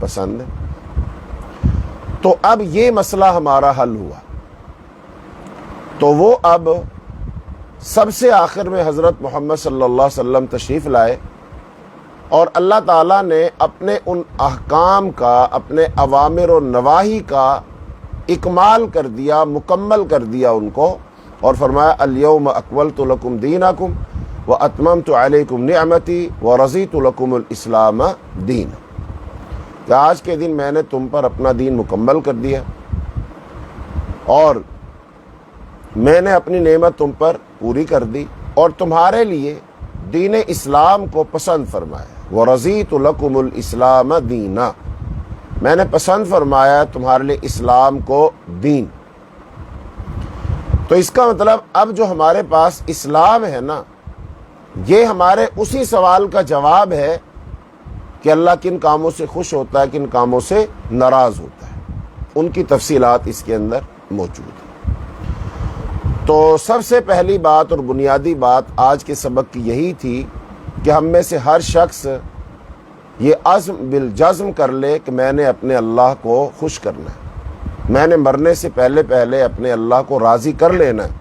پسند ہے۔ تو اب یہ مسئلہ ہمارا حل ہوا، تو وہ اب سب سے آخر میں حضرت محمد صلی اللہ علیہ وسلم تشریف لائے، اور اللہ تعالیٰ نے اپنے ان احکام کا، اپنے اوامر و نواہی کا اکمال کر دیا، مکمل کر دیا ان کو، اور فرمایا الیوم اکملت لکم دینکم واتممت علیکم نعمتی ورضیت لکم الاسلام دین، کہ آج کے دن میں نے تم پر اپنا دین مکمل کر دیا اور میں نے اپنی نعمت تم پر پوری کر دی اور تمہارے لیے دین اسلام کو پسند فرمایا، وَرَضِيتُ لَكُمُ الْإِسْلَامَ دِينًا، میں نے پسند فرمایا تمہارے لیے اسلام کو دین۔ تو اس کا مطلب اب جو ہمارے پاس اسلام ہے نا، یہ ہمارے اسی سوال کا جواب ہے کہ اللہ کن کاموں سے خوش ہوتا ہے، کن کاموں سے ناراض ہوتا ہے، ان کی تفصیلات اس کے اندر موجود ہیں۔ تو سب سے پہلی بات اور بنیادی بات آج کے سبق کی یہی تھی کہ ہم میں سے ہر شخص یہ عزم بالجزم کر لے کہ میں نے اپنے اللہ کو خوش کرنا ہے، میں نے مرنے سے پہلے پہلے اپنے اللہ کو راضی کر لینا ہے،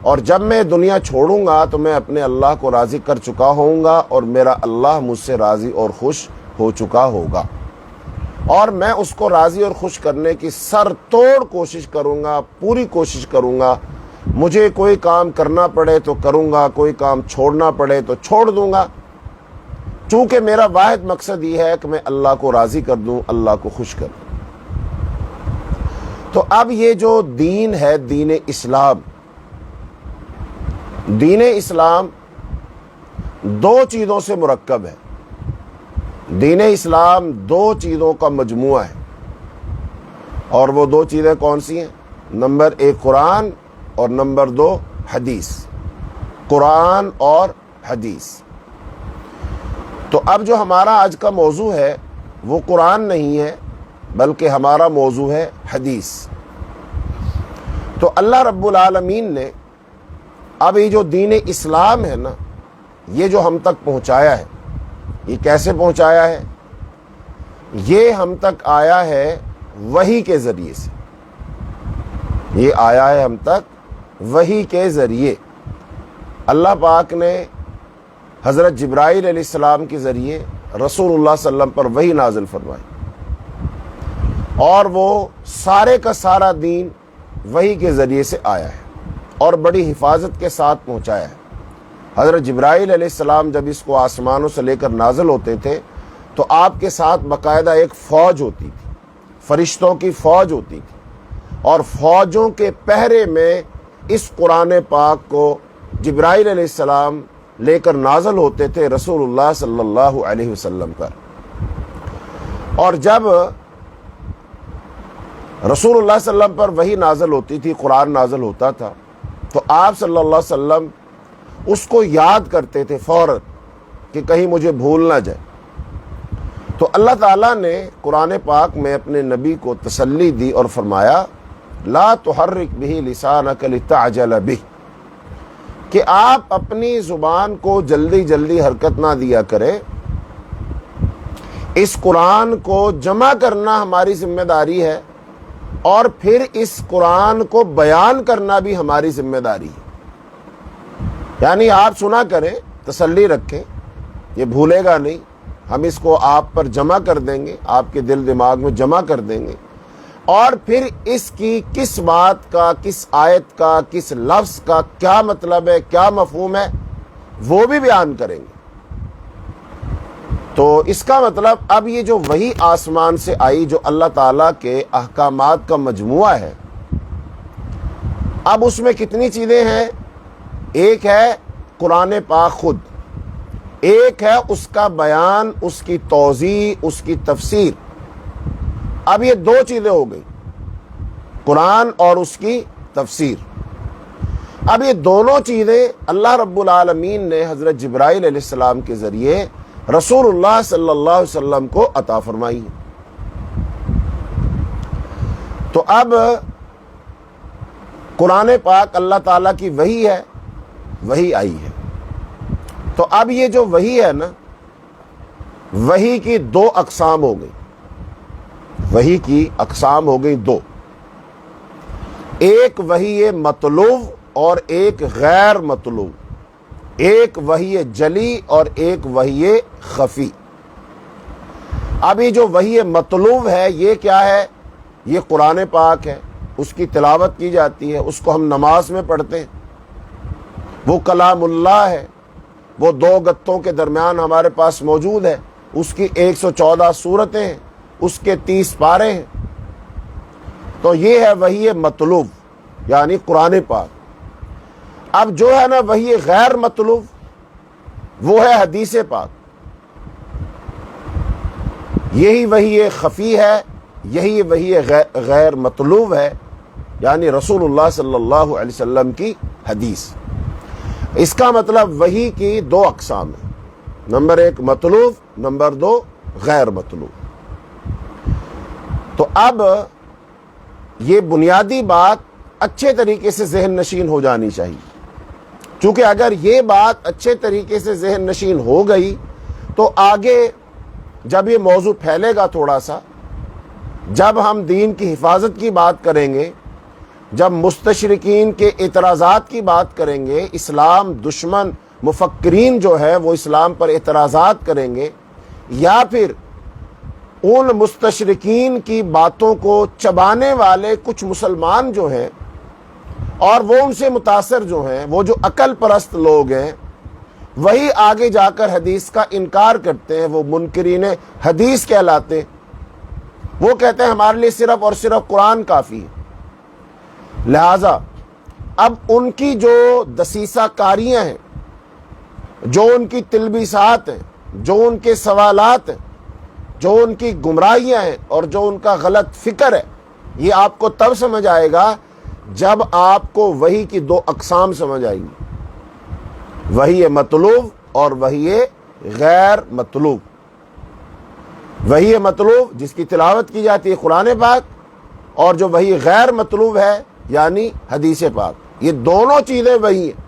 اور جب میں دنیا چھوڑوں گا تو میں اپنے اللہ کو راضی کر چکا ہوں گا اور میرا اللہ مجھ سے راضی اور خوش ہو چکا ہوگا، اور میں اس کو راضی اور خوش کرنے کی سر توڑ کوشش کروں گا، پوری کوشش کروں گا۔ مجھے کوئی کام کرنا پڑے تو کروں گا، کوئی کام چھوڑنا پڑے تو چھوڑ دوں گا، چونکہ میرا واحد مقصد یہ ہے کہ میں اللہ کو راضی کر دوں، اللہ کو خوش کر دوں۔ تو اب یہ جو دین ہے، دین اسلام، دین اسلام دو چیزوں سے مرکب ہے۔ دین اسلام دو چیزوں کا مجموعہ ہے، اور وہ دو چیزیں کون سی ہیں؟ نمبر ایک قرآن اور نمبر دو حدیث، قرآن اور حدیث۔ تو اب جو ہمارا آج کا موضوع ہے وہ قرآن نہیں ہے، بلکہ ہمارا موضوع ہے حدیث۔ تو اللہ رب العالمین نے اب یہ جو دین اسلام ہے نا، یہ جو ہم تک پہنچایا ہے، یہ کیسے پہنچایا ہے؟ یہ ہم تک آیا ہے وحی کے ذریعے سے، یہ آیا ہے ہم تک وحی کے ذریعے۔ اللہ پاک نے حضرت جبرائیل علیہ السلام کے ذریعے رسول اللہ صلی اللہ علیہ وسلم پر وحی نازل فرمائی، اور وہ سارے کا سارا دین وحی کے ذریعے سے آیا ہے اور بڑی حفاظت کے ساتھ پہنچایا ہے۔ حضرت جبرائیل علیہ السلام جب اس کو آسمانوں سے لے کر نازل ہوتے تھے تو آپ کے ساتھ باقاعدہ ایک فوج ہوتی تھی، فرشتوں کی فوج ہوتی تھی، اور فوجوں کے پہرے میں اس قرآن پاک کو جبرائیل علیہ السلام لے کر نازل ہوتے تھے رسول اللہ صلی اللہ علیہ وسلم پر۔ اور جب رسول اللہ صلی اللہ علیہ وسلم پر وحی نازل ہوتی تھی، قرآن نازل ہوتا تھا، تو آپ صلی اللہ علیہ وسلم اس کو یاد کرتے تھے فوراً کہ کہیں مجھے بھول نہ جائے۔ تو اللہ تعالیٰ نے قرآن پاک میں اپنے نبی کو تسلی دی اور فرمایا لا تحرک بہ لسانک لتعجل بہ، کہ آپ اپنی زبان کو جلدی جلدی حرکت نہ دیا کریں، اس قرآن کو جمع کرنا ہماری ذمہ داری ہے، اور پھر اس قرآن کو بیان کرنا بھی ہماری ذمہ داری ہے۔ یعنی آپ سنا کریں، تسلی رکھیں، یہ بھولے گا نہیں، ہم اس کو آپ پر جمع کر دیں گے، آپ کے دل دماغ میں جمع کر دیں گے، اور پھر اس کی کس بات کا، کس آیت کا، کس لفظ کا کیا مطلب ہے، کیا مفہوم ہے، وہ بھی بیان کریں گے۔ تو اس کا مطلب اب یہ جو وحی آسمان سے آئی، جو اللہ تعالیٰ کے احکامات کا مجموعہ ہے، اب اس میں کتنی چیزیں ہیں؟ ایک ہے قرآن پاک خود، ایک ہے اس کا بیان، اس کی توضیح، اس کی تفسیر۔ اب یہ دو چیزیں ہو گئی، قرآن اور اس کی تفسیر۔ اب یہ دونوں چیزیں اللہ رب العالمین نے حضرت جبرائیل علیہ السلام کے ذریعے رسول اللہ صلی اللہ علیہ وسلم کو عطا فرمائی۔ تو اب قرآن پاک اللہ تعالیٰ کی وحی ہے، وحی آئی ہے۔ تو اب یہ جو وحی ہے نا، وحی کی دو اقسام ہو گئی۔ وحی کی اقسام ہو گئی دو، ایک وحی مطلوب اور ایک غیر مطلوب، ایک وحی جلی اور ایک وحی خفی۔ اب یہ جو وحی مطلوب ہے یہ کیا ہے؟ یہ قرآن پاک ہے، اس کی تلاوت کی جاتی ہے، اس کو ہم نماز میں پڑھتے ہیں، وہ کلام اللہ ہے، وہ دو گتوں کے درمیان ہمارے پاس موجود ہے، اس کی 114 سورتیں ہیں، اس کے 30 پارے ہیں۔ تو یہ ہے وحی مطلوب یعنی قرآن پاک۔ اب جو ہے نا وحی غیر مطلوب، وہ ہے حدیث پاک، یہی وحی خفی ہے، یہی وحی غیر مطلوب ہے، یعنی رسول اللہ صلی اللہ علیہ وسلم کی حدیث۔ اس کا مطلب وحی کی دو اقسام ہیں، نمبر ایک مطلوب، نمبر دو غیر مطلوب۔ تو اب یہ بنیادی بات اچھے طریقے سے ذہن نشین ہو جانی چاہیے، چونکہ اگر یہ بات اچھے طریقے سے ذہن نشین ہو گئی تو آگے جب یہ موضوع پھیلے گا تھوڑا سا، جب ہم دین کی حفاظت کی بات کریں گے، جب مستشرقین کے اعتراضات کی بات کریں گے، اسلام دشمن مفکرین جو ہے وہ اسلام پر اعتراضات کریں گے، یا پھر ان مستشرقین کی باتوں کو چبانے والے کچھ مسلمان جو ہیں اور وہ ان سے متاثر جو ہیں، وہ جو عقل پرست لوگ ہیں، وہی آگے جا کر حدیث کا انکار کرتے ہیں، وہ منکرین حدیث کہلاتے ہیں۔ وہ کہتے ہیں ہمارے لیے صرف اور صرف قرآن کافی ہے۔ لہذا اب ان کی جو دسیسہ کاریاں ہیں، جو ان کی تلبیسات ہیں، جو ان کے سوالات ہیں، جو ان کی گمراہیاں ہیں اور جو ان کا غلط فکر ہے، یہ آپ کو تب سمجھ آئے گا جب آپ کو وحی کی دو اقسام سمجھ آئیں گی، وحی مطلوب اور وحی غیر مطلوب۔ وحی مطلوب جس کی تلاوت کی جاتی ہے قرآن پاک، اور جو وحی غیر مطلوب ہے یعنی حدیث پاک، یہ دونوں چیزیں وحی ہیں۔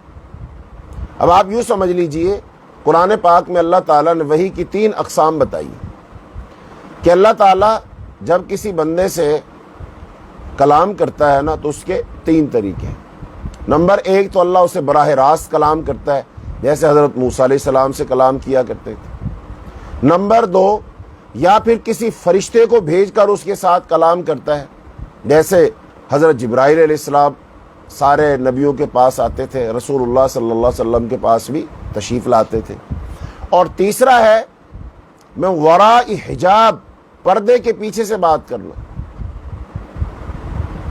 اب آپ یوں سمجھ لیجئے، قرآن پاک میں اللہ تعالیٰ نے وحی کی 3 اقسام بتائی کہ اللہ تعالیٰ جب کسی بندے سے کلام کرتا ہے نا تو اس کے 3 طریقے ہیں۔ نمبر 1 تو اللہ اسے براہ راست کلام کرتا ہے، جیسے حضرت موسیٰ علیہ السلام سے کلام کیا کرتے تھے۔ نمبر 2 یا پھر کسی فرشتے کو بھیج کر اس کے ساتھ کلام کرتا ہے، جیسے حضرت جبرائیل علیہ السلام سارے نبیوں کے پاس آتے تھے، رسول اللہ صلی اللہ علیہ وسلم کے پاس بھی تشریف لاتے تھے۔ اور تیسرا ہے میں وراء حجاب، پردے کے پیچھے سے بات کرنا،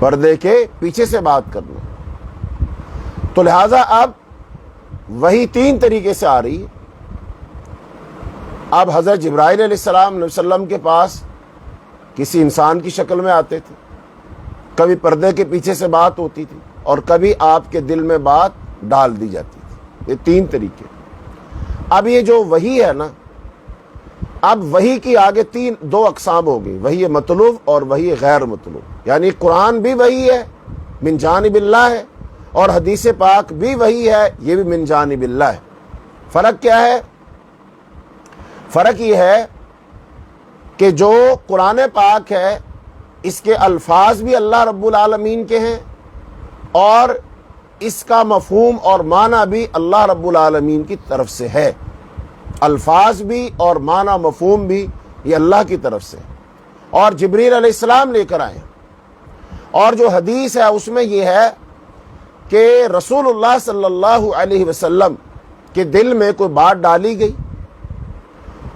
پردے کے پیچھے سے بات کرنا۔ تو لہٰذا اب وہی 3 طریقے سے آ رہی ہے۔ اب حضرت جبرائیل علیہ السلام نبی صلی اللہ علیہ وسلم کے پاس کسی انسان کی شکل میں آتے تھے، کبھی پردے کے پیچھے سے بات ہوتی تھی اور کبھی آپ کے دل میں بات ڈال دی جاتی تھی۔ یہ 3 طریقے۔ اب یہ جو وحی ہے نا، اب وحی کی آگے 2 اقسام ہو گئی، وحی مطلوب اور وحی غیر مطلوب، یعنی قرآن بھی وحی ہے، من جانب اللہ ہے، اور حدیث پاک بھی وحی ہے، یہ بھی من جانب اللہ ہے۔ فرق کیا ہے؟ فرق یہ ہے کہ جو قرآن پاک ہے اس کے الفاظ بھی اللہ رب العالمین کے ہیں، اور اس کا مفہوم اور معنی بھی اللہ رب العالمین کی طرف سے ہے۔ الفاظ بھی اور معنی مفہوم بھی یہ اللہ کی طرف سے، اور جبریل علیہ السلام لے کر آئے۔ اور جو حدیث ہے اس میں یہ ہے کہ رسول اللہ صلی اللہ علیہ وسلم کے دل میں کوئی بات ڈالی گئی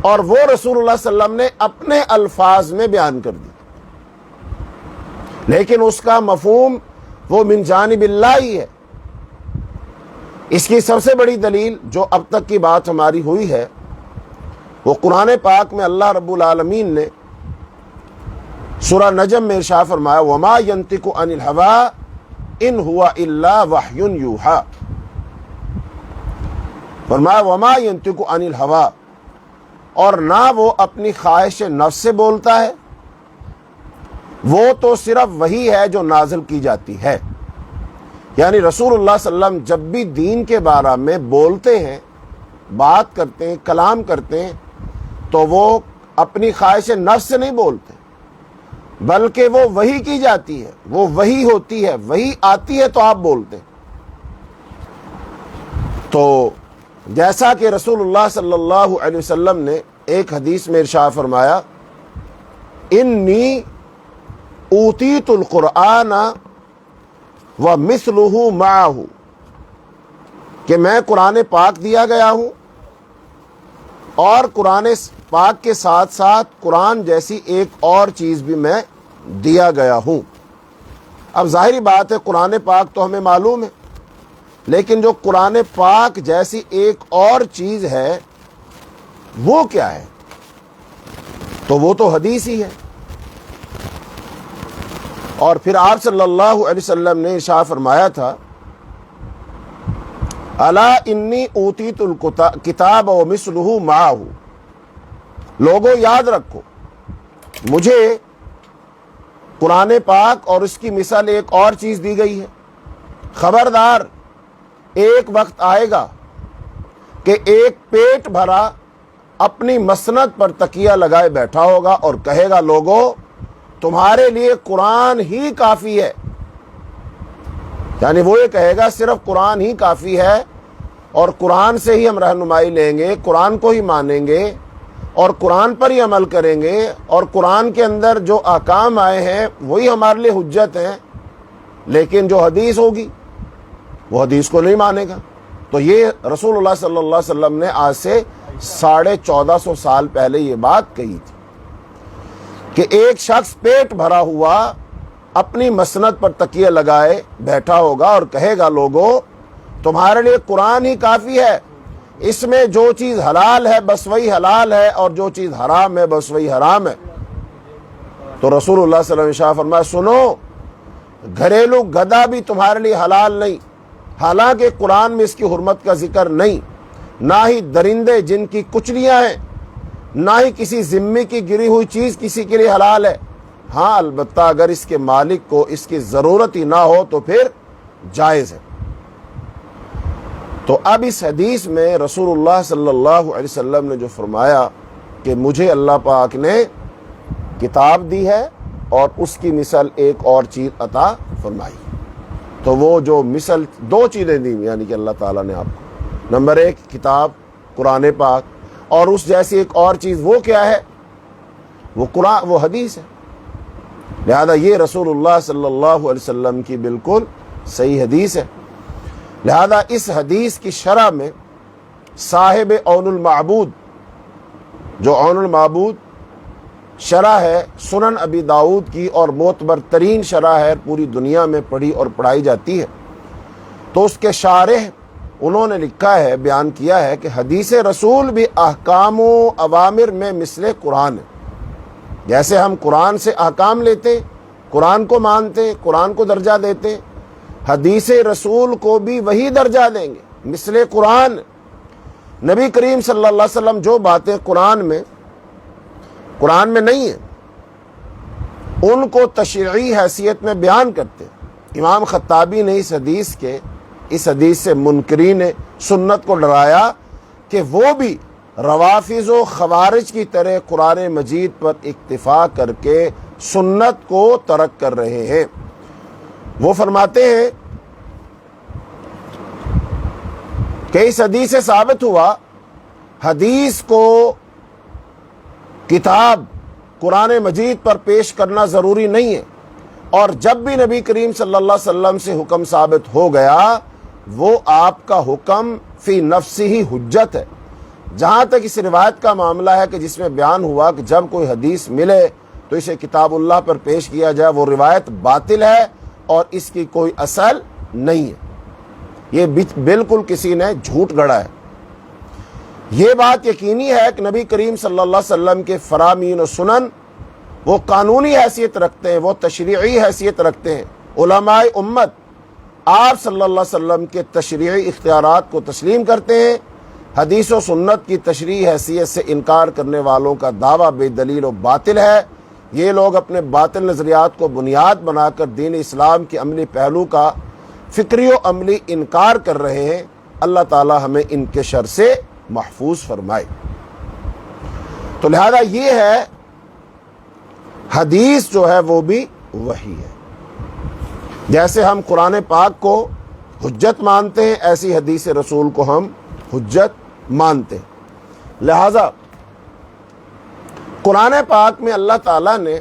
اور وہ رسول اللہ صلی اللہ علیہ وسلم نے اپنے الفاظ میں بیان کر دی، لیکن اس کا مفہوم وہ من جانب اللہ ہی ہے۔ اس کی سب سے بڑی دلیل جو اب تک کی بات ہماری ہوئی ہے، وہ قرآن پاک میں اللہ رب العالمین نے سورہ نجم میں ارشاد فرمایا وَمَا يَنْطِقُ عَنِ الْهَوَىٰ إِنْ هُوَ إِلَّا وَحْيٌ يُوحَىٰ، فرمایا وَمَا يَنْطِقُ عَنِ الْهَوَىٰ، اور نہ وہ اپنی خواہش نفس سے بولتا ہے، وہ تو صرف وہی ہے جو نازل کی جاتی ہے۔ یعنی رسول اللہ صلی اللہ علیہ وسلم جب بھی دین کے بارے میں بولتے ہیں، بات کرتے ہیں، کلام کرتے ہیں، تو وہ اپنی خواہش نفس سے نہیں بولتے، بلکہ وہ وحی کی جاتی ہے، وہ وحی ہوتی ہے، وحی آتی ہے تو آپ بولتے ہیں۔ تو جیسا کہ رسول اللہ صلی اللہ علیہ وسلم نے ایک حدیث میں ارشاد فرمایا، انی اوتیت القرآن ومثلہ معہ، کہ میں قرآن پاک دیا گیا ہوں اور قرآن پاک کے ساتھ ساتھ قرآن جیسی ایک اور چیز بھی میں دیا گیا ہوں۔ اب ظاہری بات ہے قرآن پاک تو ہمیں معلوم ہے، لیکن جو قرآن پاک جیسی ایک اور چیز ہے وہ کیا ہے؟ تو وہ تو حدیث ہی ہے۔ اور پھر آپ صلی اللہ علیہ وسلم نے ارشاد فرمایا تھا، الا انی اوتیت الکتاب ومثلہ معہ، لوگوں یاد رکھو مجھے قرآن پاک اور اس کی مثال ایک اور چیز دی گئی ہے۔ خبردار، ایک وقت آئے گا کہ ایک پیٹ بھرا اپنی مسند پر تکیہ لگائے بیٹھا ہوگا اور کہے گا، لوگوں تمہارے لیے قرآن ہی کافی ہے۔ یعنی وہ یہ کہے گا صرف قرآن ہی کافی ہے اور قرآن سے ہی ہم رہنمائی لیں گے، قرآن کو ہی مانیں گے اور قرآن پر ہی عمل کریں گے، اور قرآن کے اندر جو احکام آئے ہیں وہی ہمارے لیے حجت ہیں، لیکن جو حدیث ہوگی وہ حدیث کو نہیں مانے گا۔ تو یہ رسول اللہ صلی اللہ علیہ وسلم نے آج سے 1450 سال پہلے یہ بات کہی تھی کہ ایک شخص پیٹ بھرا ہوا اپنی مسند پر تکیہ لگائے بیٹھا ہوگا اور کہے گا، لوگوں تمہارے لیے قرآن ہی کافی ہے، اس میں جو چیز حلال ہے بس وہی حلال ہے اور جو چیز حرام ہے بس وہی حرام ہے۔ تو رسول اللہ صلی اللہ علیہ وسلم نے فرمایا، سنو، گھریلو گدھا بھی تمہارے لیے حلال نہیں، حالانکہ قرآن میں اس کی حرمت کا ذکر نہیں، نہ ہی درندے جن کی کچلیاں ہیں، نہ ہی کسی ذمے کی گری ہوئی چیز کسی کے لیے حلال ہے۔ ہاں البتہ اگر اس کے مالک کو اس کی ضرورت ہی نہ ہو تو پھر جائز ہے۔ تو اب اس حدیث میں رسول اللہ صلی اللہ علیہ وسلم نے جو فرمایا کہ مجھے اللہ پاک نے کتاب دی ہے اور اس کی مثل ایک اور چیز عطا فرمائی، تو وہ جو مثل دو چیزیں دی یعنی کہ اللہ تعالیٰ نے آپ کو، نمبر ایک کتاب قرآن پاک، اور اس جیسی ایک اور چیز وہ کیا ہے؟ وہ قرآن، وہ حدیث ہے۔ لہذا یہ رسول اللہ صلی اللہ علیہ وسلم کی بالکل صحیح حدیث ہے۔ لہذا اس حدیث کی شرح میں صاحب عون المعبود، جو عون المعبود شرح ہے سنن ابی داؤد کی اور معتبر ترین شرح ہے، پوری دنیا میں پڑھی اور پڑھائی جاتی ہے، تو اس کے شارح انہوں نے لکھا ہے، بیان کیا ہے کہ حدیث رسول بھی احکام و اوامر میں مثل قرآن ہے۔ جیسے ہم قرآن سے احکام لیتے، قرآن کو مانتے، قرآن کو درجہ دیتے، حدیث رسول کو بھی وہی درجہ دیں گے، مثل قرآن۔ نبی کریم صلی اللہ علیہ وسلم جو باتیں قرآن میں نہیں ہیں ان کو تشریعی حیثیت میں بیان کرتے۔ امام خطابی نے اس حدیث سے منکرین سنت کو ڈرایا کہ وہ بھی روافض و خوارج کی طرح قرآن مجید پر اکتفا کر کے سنت کو ترک کر رہے ہیں۔ وہ فرماتے ہیں کہ اس حدیث سے ثابت ہوا حدیث کو کتاب قرآن مجید پر پیش کرنا ضروری نہیں ہے، اور جب بھی نبی کریم صلی اللہ علیہ وسلم سے حکم ثابت ہو گیا وہ آپ کا حکم فی نفسی ہی حجت ہے۔ جہاں تک اس روایت کا معاملہ ہے کہ جس میں بیان ہوا کہ جب کوئی حدیث ملے تو اسے کتاب اللہ پر پیش کیا جائے، وہ روایت باطل ہے اور اس کی کوئی اصل نہیں ہے، یہ بالکل کسی نے جھوٹ گڑھا ہے۔ یہ بات یقینی ہے کہ نبی کریم صلی اللہ علیہ وسلم کے فرامین و سنن وہ قانونی حیثیت رکھتے ہیں، وہ تشریعی حیثیت رکھتے ہیں۔ علماء امت آپ صلی اللہ علیہ وسلم کے تشریعی اختیارات کو تسلیم کرتے ہیں۔ حدیث و سنت کی تشریعی حیثیت سے انکار کرنے والوں کا دعویٰ بے دلیل و باطل ہے۔ یہ لوگ اپنے باطل نظریات کو بنیاد بنا کر دین اسلام کے عملی پہلو کا فکری و عملی انکار کر رہے ہیں۔ اللہ تعالی ہمیں ان کے شر سے محفوظ فرمائے۔ تو لہذا یہ ہے حدیث جو ہے وہ بھی وحی ہے۔ جیسے ہم قرآن پاک کو حجت مانتے ہیں، ایسی حدیث رسول کو ہم حجت مانتے ہیں۔ لہذا قرآن پاک میں اللہ تعالیٰ نے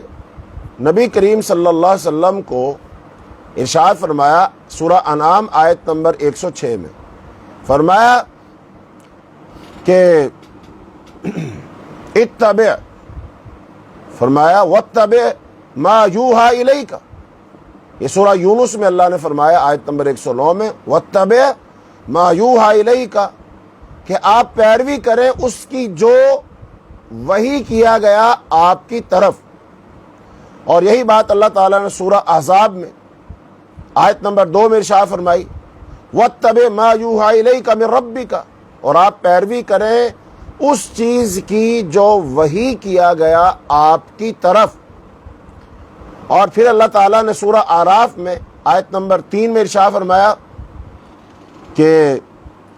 نبی کریم صلی اللہ علیہ وسلم کو ارشاد فرمایا، سورہ انعام آیت نمبر 106 میں فرمایا کہ اتبع، فرمایا واتبع ما یوحا الیک، یہ سورہ یونس میں اللہ نے فرمایا آیت نمبر 109 میں واتبع ما یوحا الیک، کہ آپ پیروی کریں اس کی جو وحی کیا گیا آپ کی طرف۔ اور یہی بات اللہ تعالیٰ نے سورہ احزاب میں آیت نمبر 2 میں ارشاد فرمائی واتبع ما یوحا الیک من ربک، اور آپ پیروی کریں اس چیز کی جو وحی کیا گیا آپ کی طرف۔ اور پھر اللہ تعالیٰ نے سورہ اعراف میں آیت نمبر 3 میں ارشاد فرمایا کہ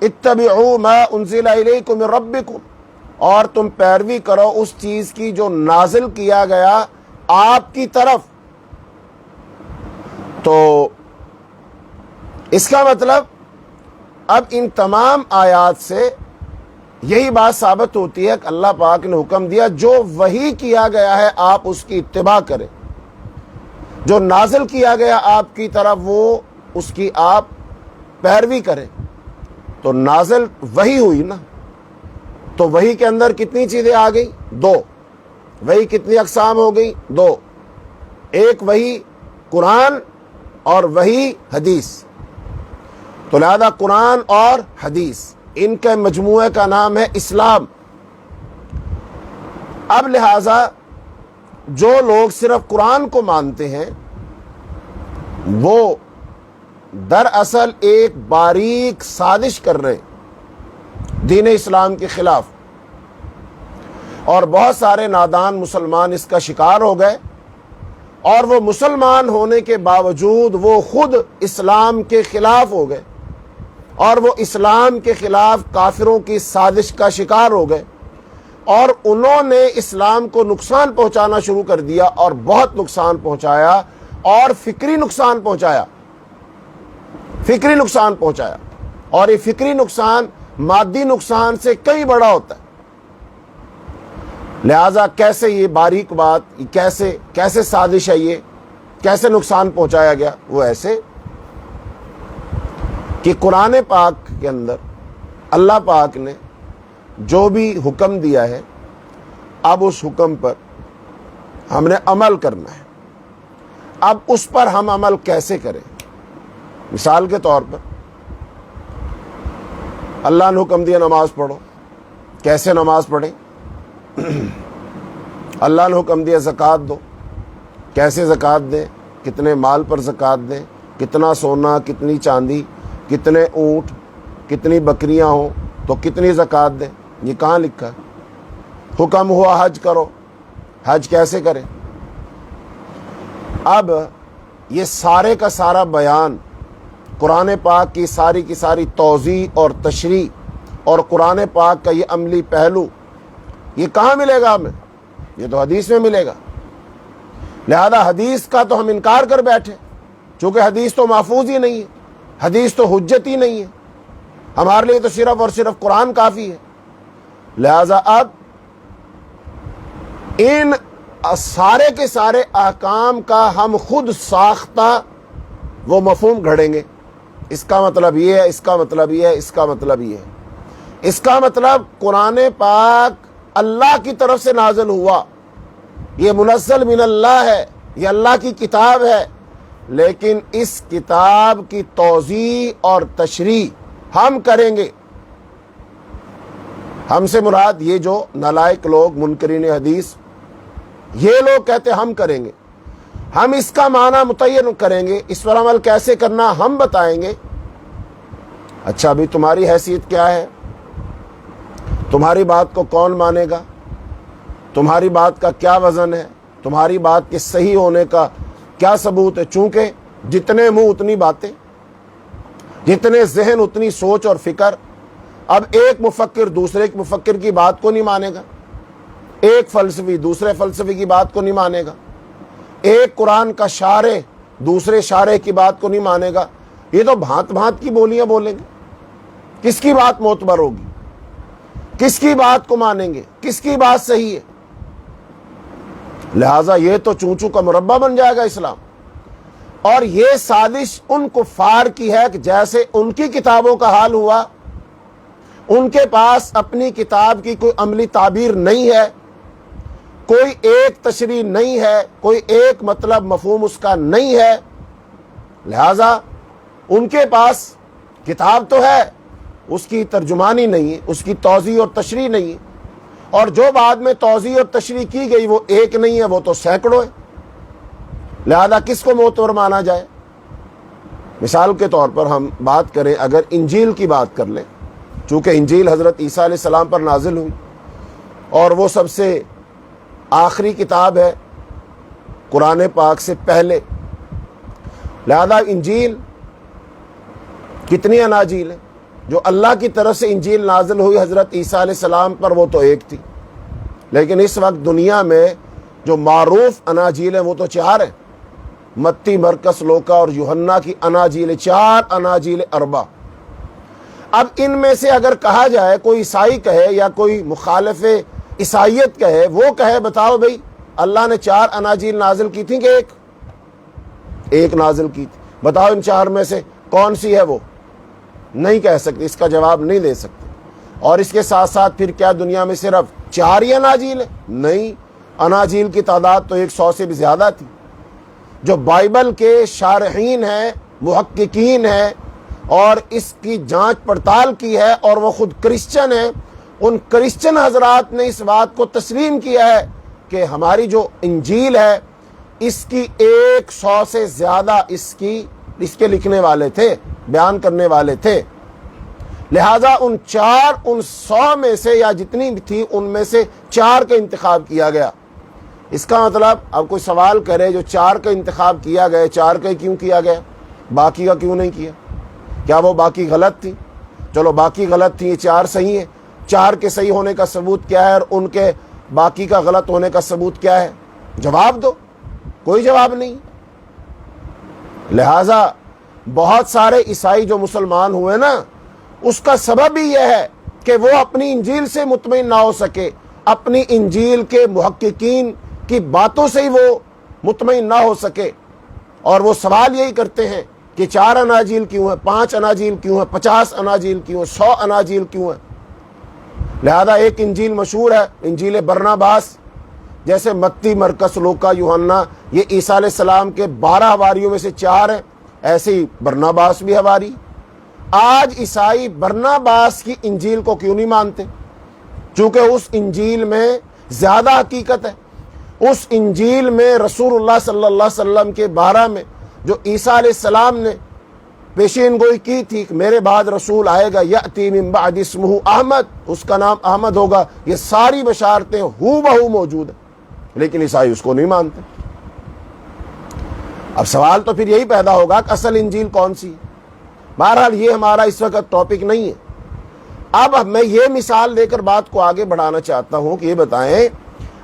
اتبعوا ما انزل الیکم من ربکم، اور تم پیروی کرو اس چیز کی جو نازل کیا گیا آپ کی طرف۔ تو اس کا مطلب اب ان تمام آیات سے یہی بات ثابت ہوتی ہے کہ اللہ پاک نے حکم دیا جو وحی کیا گیا ہے آپ اس کی اتباع کریں، جو نازل کیا گیا آپ کی طرف وہ اس کی آپ پیروی کریں۔ تو نازل وحی ہوئی نا، تو وحی کے اندر کتنی چیزیں آ گئی؟ 2۔ وحی کتنی اقسام ہو گئی؟ 2۔ ایک وحی قرآن اور وحی حدیث۔ تو لہذا قرآن اور حدیث ان کے مجموعے کا نام ہے اسلام۔ اب لہذا جو لوگ صرف قرآن کو مانتے ہیں وہ دراصل ایک باریک سازش کر رہے ہیں دین اسلام کے خلاف، اور بہت سارے نادان مسلمان اس کا شکار ہو گئے، اور وہ مسلمان ہونے کے باوجود وہ خود اسلام کے خلاف ہو گئے، اور وہ اسلام کے خلاف کافروں کی سازش کا شکار ہو گئے، اور انہوں نے اسلام کو نقصان پہنچانا شروع کر دیا، اور بہت نقصان پہنچایا، اور فکری نقصان پہنچایا، فکری نقصان پہنچایا۔ اور یہ فکری نقصان مادی نقصان سے کئی بڑا ہوتا ہے۔ لہذا کیسے یہ باریک بات، کیسے سازش ہے، یہ کیسے نقصان پہنچایا گیا؟ وہ ایسے کہ قرآن پاک کے اندر اللہ پاک نے جو بھی حکم دیا ہے، اب اس حکم پر ہم نے عمل کرنا ہے۔ اب اس پر ہم عمل کیسے کریں؟ مثال کے طور پر اللہ نے حکم دیا نماز پڑھو، کیسے نماز پڑھیں؟ اللہ نے حکم دیا زکوٰۃ دو، کیسے زکوٰۃ دیں؟ کتنے مال پر زکوٰۃ دیں؟ کتنا سونا، کتنی چاندی، کتنے اونٹ، کتنی بکریاں ہوں تو کتنی زکوٰۃ دیں؟ یہ کہاں لکھا ہے؟ حکم ہوا حج کرو، حج کیسے کریں؟ اب یہ سارے کا سارا بیان، قرآن پاک کی ساری توضیح اور تشریح، اور قرآن پاک کا یہ عملی پہلو، یہ کہاں ملے گا ہمیں؟ یہ تو حدیث میں ملے گا۔ لہذا حدیث کا تو ہم انکار کر بیٹھے، چونکہ حدیث تو محفوظ ہی نہیں ہے، حدیث تو حجت ہی نہیں ہے، ہمارے لیے تو صرف اور صرف قرآن کافی ہے۔ لہذا اب ان سارے کے سارے احکام کا ہم خود ساختہ وہ مفہوم گھڑیں گے، اس کا مطلب یہ ہے، اس کا مطلب یہ ہے، اس کا مطلب یہ ہے۔ اس کا مطلب قرآن پاک اللہ کی طرف سے نازل ہوا، یہ منزل من اللہ ہے، یہ اللہ کی کتاب ہے، لیکن اس کتاب کی توضیح اور تشریح ہم کریں گے۔ ہم سے مراد یہ جو نالائق لوگ، منکرین حدیث، یہ لوگ کہتے ہم کریں گے، ہم اس کا معنی متعین کریں گے، اس پر عمل کیسے کرنا ہم بتائیں گے۔ اچھا ابھی تمہاری حیثیت کیا ہے؟ تمہاری بات کو کون مانے گا؟ تمہاری بات کا کیا وزن ہے؟ تمہاری بات کے صحیح ہونے کا کیا ثبوت ہے؟ چونکہ جتنے منہ اتنی باتیں، جتنے ذہن اتنی سوچ اور فکر۔ اب ایک مفکر دوسرے مفکر کی بات کو نہیں مانے گا، ایک فلسفی دوسرے فلسفی کی بات کو نہیں مانے گا، ایک قرآن کا شارح دوسرے شارح کی بات کو نہیں مانے گا، یہ تو بھانت بھانت کی بولیاں بولیں گے۔ کس کی بات معتبر ہوگی؟ کس کی بات کو مانیں گے؟ کس کی بات صحیح ہے؟ لہٰذا یہ تو چونچو کا مربع بن جائے گا اسلام۔ اور یہ سازش ان کفار کی ہے کہ جیسے ان کی کتابوں کا حال ہوا، ان کے پاس اپنی کتاب کی کوئی عملی تعبیر نہیں ہے، کوئی ایک تشریح نہیں ہے، کوئی ایک مطلب مفہوم اس کا نہیں ہے، لہذا ان کے پاس کتاب تو ہے، اس کی ترجمانی نہیں ہے، اس کی توضیح اور تشریح نہیں ہے، اور جو بعد میں توضیح اور تشریح کی گئی وہ ایک نہیں ہے، وہ تو سینکڑوں ہے۔ لہذا کس کو معتبر مانا جائے؟ مثال کے طور پر ہم بات کریں، اگر انجیل کی بات کر لیں، چونکہ انجیل حضرت عیسیٰ علیہ السلام پر نازل ہوئی اور وہ سب سے آخری کتاب ہے قرآن پاک سے پہلے، لہذا انجیل کتنی اناجیل ہیں؟ جو اللہ کی طرف سے انجیل نازل ہوئی حضرت عیسیٰ علیہ السلام پر وہ تو ایک تھی، لیکن اس وقت دنیا میں جو معروف اناجیل ہیں وہ تو 4 ہیں، متی، مرکس، لوکا اور یوحنا کی اناجیل، 4 اناجیل اربع۔ اب ان میں سے اگر کہا جائے، کوئی عیسائی کہے یا کوئی مخالف عیسائیت کہے، وہ کہے بتاؤ بھئی اللہ نے 4 اناجیل نازل کی تھیں کہ ایک نازل کی تھی، بتاؤ ان 4 میں سے کون سی ہے؟ وہ نہیں کہہ سکتے، اس کا جواب نہیں دے سکتے۔ اور اس کے ساتھ ساتھ پھر کیا دنیا میں صرف 4 ہی اناجیل ہیں؟ نہیں، اناجیل کی تعداد تو 100 سے بھی زیادہ تھی۔ جو بائبل کے شارحین ہیں، محققین ہیں اور اس کی جانچ پڑتال کی ہے، اور وہ خود کرسچن ہیں، ان کرسچن حضرات نے اس بات کو تسلیم کیا ہے کہ ہماری جو انجیل ہے اس کی 100 سے زیادہ اس کے لکھنے والے تھے، بیان کرنے والے تھے، لہذا ان 100 میں سے یا جتنی بھی تھی ان میں سے 4 کا انتخاب کیا گیا۔ اس کا مطلب اب کوئی سوال کرے جو 4 کا انتخاب کیا گیا، 4 کا کیوں کیا گیا، باقی کا کیوں نہیں کیا؟ کیا وہ باقی غلط تھی؟ چلو باقی غلط تھی، یہ 4 صحیح ہیں، 4 کے صحیح ہونے کا ثبوت کیا ہے اور ان کے باقی کا غلط ہونے کا ثبوت کیا ہے؟ جواب دو، کوئی جواب نہیں۔ لہذا بہت سارے عیسائی جو مسلمان ہوئے نا، اس کا سبب ہی یہ ہے کہ وہ اپنی انجیل سے مطمئن نہ ہو سکے، اپنی انجیل کے محققین کی باتوں سے ہی وہ مطمئن نہ ہو سکے، اور وہ سوال یہی کرتے ہیں کہ 4 اناجیل کیوں ہیں، 5 اناجیل کیوں ہیں، 50 اناجیل کیوں ہیں، 100 اناجیل کیوں ہیں؟ لہذا ایک انجیل مشہور ہے، انجیل برناباس، جیسے متی، مرکس، لوکا، یوحنا یہ عیسیٰ علیہ السلام کے 12 حواریوں میں سے 4 ہیں، ایسے ہی برناباس بھی حواری۔ آج عیسائی برناباس کی انجیل کو کیوں نہیں مانتے؟ چونکہ اس انجیل میں زیادہ حقیقت ہے، اس انجیل میں رسول اللہ صلی اللہ علیہ وسلم کے بارے میں جو عیسیٰ علیہ السلام نے پیشین گوئی کی تھی کہ میرے بعد رسول آئے گا، یأتی من بعد اسمہ احمد، اس کا نام احمد ہوگا، یہ ساری بشارتیں ہو بہو موجود ہیں، لیکن عیسائی اس کو نہیں مانتے۔ اب سوال تو پھر یہی پیدا ہوگا کہ اصل انجیل کون سی ہے؟ بہرحال یہ ہمارا اس وقت ٹاپک نہیں ہے۔ اب میں یہ مثال دے کر بات کو آگے بڑھانا چاہتا ہوں کہ یہ بتائیں،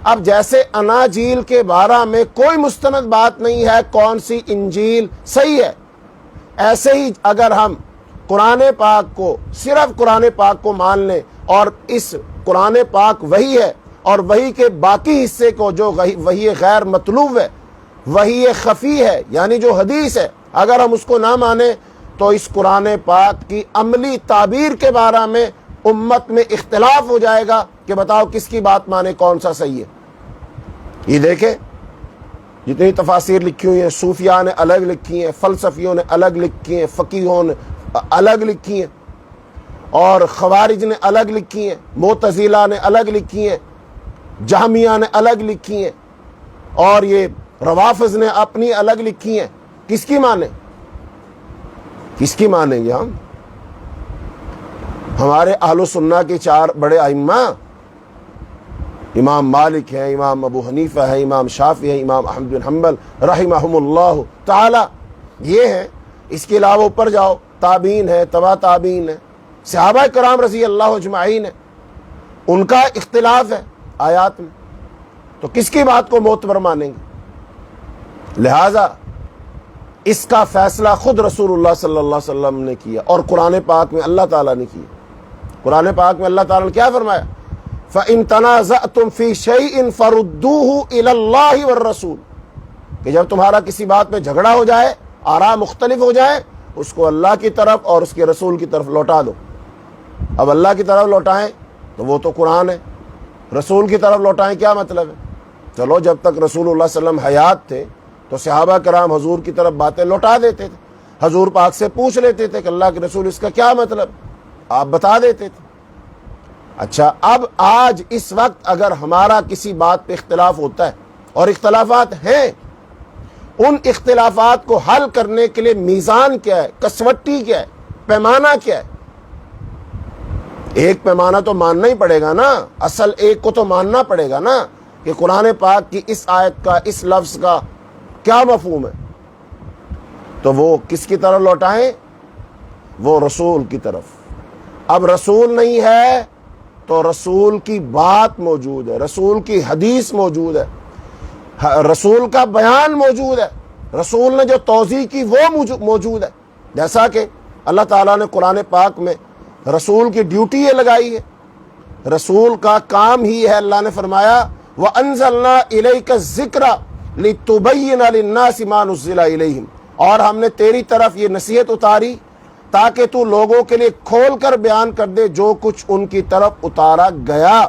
اب جیسے اناجیل کے بارے میں کوئی مستند بات نہیں ہے کون سی انجیل صحیح ہے، ایسے ہی اگر ہم قرآن پاک کو، صرف قرآن پاک کو مان لیں اور اس قرآن پاک وحی ہے، اور وحی کے باقی حصے کو جو وحی غیر مطلوب ہے، وحی خفی ہے یعنی جو حدیث ہے، اگر ہم اس کو نہ مانیں تو اس قرآن پاک کی عملی تعبیر کے بارے میں امت میں اختلاف ہو جائے گا کہ بتاؤ کس کی بات مانے، کون سا صحیح ہے۔ یہ دیکھیں جتنی تفاسیر لکھی ہوئی ہیں، صوفیاء نے الگ لکھی ہیں، فلسفیوں نے الگ لکھی ہیں، فقیہوں نے الگ لکھی ہیں، اور خوارج نے الگ لکھی ہیں، معتزلہ نے الگ لکھی ہیں، جہمیہ نے الگ لکھی ہیں، اور یہ روافض نے اپنی الگ لکھی ہیں۔ کس کی مانیں؟ کس کی مانیں گے ہم؟ ہمارے اہل سنہ کے 4 بڑے ائمہ، امام مالک ہیں، امام ابو حنیفہ ہیں، امام شافعی ہیں، امام احمد بن حنبل رحمہم اللہ تعالی، یہ ہیں۔ اس کے علاوہ اوپر جاؤ، تابعین ہیں، تبع تابعین ہیں، صحابہ کرام رضی اللہ اجمعین ہیں، ان کا اختلاف ہے آیات میں، تو کس کی بات کو معتبر مانیں گے؟ لہذا اس کا فیصلہ خود رسول اللہ صلی اللہ علیہ وسلم نے کیا، اور قرآن پاک میں اللہ تعالیٰ نے کیا۔ قرآن پاک میں اللہ تعالیٰ نے کیا فرمایا؟ فَإِن تَنَازَعْتُمْ فِي شَيْءٍ فَرُدُّوهُ إِلَى اللَّهِ وَالرَّسُولِ، کہ جب تمہارا کسی بات میں جھگڑا ہو جائے، آراء مختلف ہو جائیں، اس کو اللہ کی طرف اور اس کے رسول کی طرف لوٹا دو۔ اب اللہ کی طرف لوٹائیں تو وہ تو قرآن ہے، رسول کی طرف لوٹائیں کیا مطلب ہے؟ چلو جب تک رسول اللہ صلی اللہ علیہ وسلم حیات تھے تو صحابہ کرام حضور کی طرف باتیں لوٹا دیتے تھے، حضور پاک سے پوچھ لیتے تھے کہ اللہ کے رسول اس کا کیا مطلب، آپ بتا دیتے تھے۔ اچھا، اب آج اس وقت اگر ہمارا کسی بات پہ اختلاف ہوتا ہے، اور اختلافات ہیں، ان اختلافات کو حل کرنے کے لیے میزان کیا ہے، کسوٹی کیا ہے، پیمانہ کیا ہے؟ ایک پیمانہ تو ماننا ہی پڑے گا نا، اصل ایک کو تو ماننا پڑے گا نا، کہ قرآن پاک کی اس آیت کا، اس لفظ کا کیا مفہوم ہے۔ تو وہ کس کی طرف لوٹائیں؟ وہ رسول کی طرف۔ اب رسول نہیں ہے تو رسول کی بات موجود ہے، رسول کی حدیث موجود ہے، رسول کا بیان موجود ہے، رسول نے جو توضیح کی وہ موجود ہے۔ جیسا کہ اللہ تعالیٰ نے قرآن پاک میں رسول کی ڈیوٹی یہ لگائی ہے، رسول کا کام ہی ہے، اللہ نے فرمایا وَأَنزَلْنَا إِلَيْكَ الذِّكْرَ لِتُبَيِّنَ لِلنَّاسِ مَا نُزِّلَ إِلَيْهِمْ، اور ہم نے تیری طرف یہ نصیحت اتاری تاکہ تو لوگوں کے لیے کھول کر بیان کر دے جو کچھ ان کی طرف اتارا گیا۔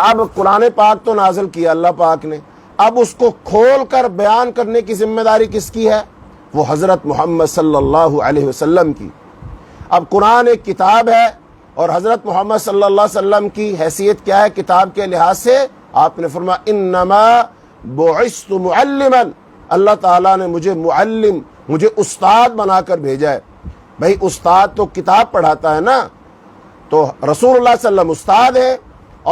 اب قرآن پاک تو نازل کیا اللہ پاک نے، اب اس کو کھول کر بیان کرنے کی ذمہ داری کس کی ہے؟ وہ حضرت محمد صلی اللہ علیہ وسلم کی۔ اب قرآن ایک کتاب ہے، اور حضرت محمد صلی اللہ علیہ وسلم کی حیثیت کیا ہے کتاب کے لحاظ سے؟ آپ نے فرمایا انما بعثت معلما، اللہ تعالیٰ نے مجھے معلم، مجھے استاد بنا کر بھیجا ہے۔ بھائی استاد تو کتاب پڑھاتا ہے نا، تو رسول اللہ صلی اللہ علیہ وسلم استاد ہے،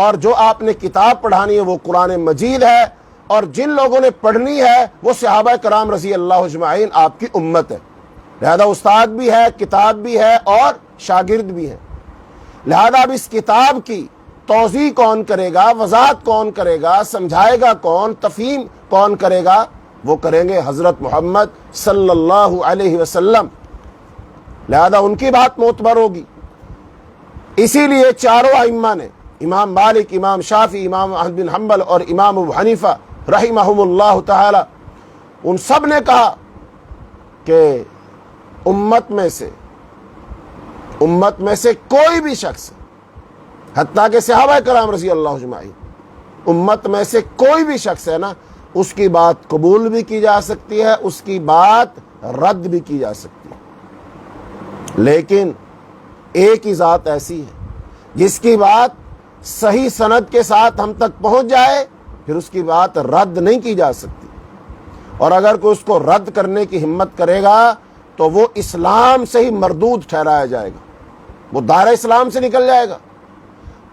اور جو آپ نے کتاب پڑھانی ہے وہ قرآن مجید ہے، اور جن لوگوں نے پڑھنی ہے وہ صحابہ کرام رضی اللہ اجمعین آپ کی امت ہے۔ لہذا استاد بھی ہے، کتاب بھی ہے، اور شاگرد بھی ہے۔ لہذا اب اس کتاب کی توضیح کون کرے گا، وضاحت کون کرے گا، سمجھائے گا کون، تفہیم کون کرے گا؟ وہ کریں گے حضرت محمد صلی اللہ علیہ وسلم۔ لہذا ان کی بات معتبر ہوگی۔ اسی لیے چاروں ائمہ نے، امام مالک، امام شافعی، امام احمد بن حنبل اور امام ابو حنیفہ رحمہم اللہ تعالی، ان سب نے کہا کہ امت میں سے کوئی بھی شخص، حتیٰ کہ صحابہ کرام رضی اللہ اجمعین، امت میں سے کوئی بھی شخص ہے نا، اس کی بات قبول بھی کی جا سکتی ہے، اس کی بات رد بھی کی جا سکتی ہے، لیکن ایک ہی ذات ایسی ہے جس کی بات صحیح سند کے ساتھ ہم تک پہنچ جائے، پھر اس کی بات رد نہیں کی جا سکتی، اور اگر کوئی اس کو رد کرنے کی ہمت کرے گا تو وہ اسلام سے ہی مردود ٹھہرایا جائے گا، وہ دائرہ اسلام سے نکل جائے گا،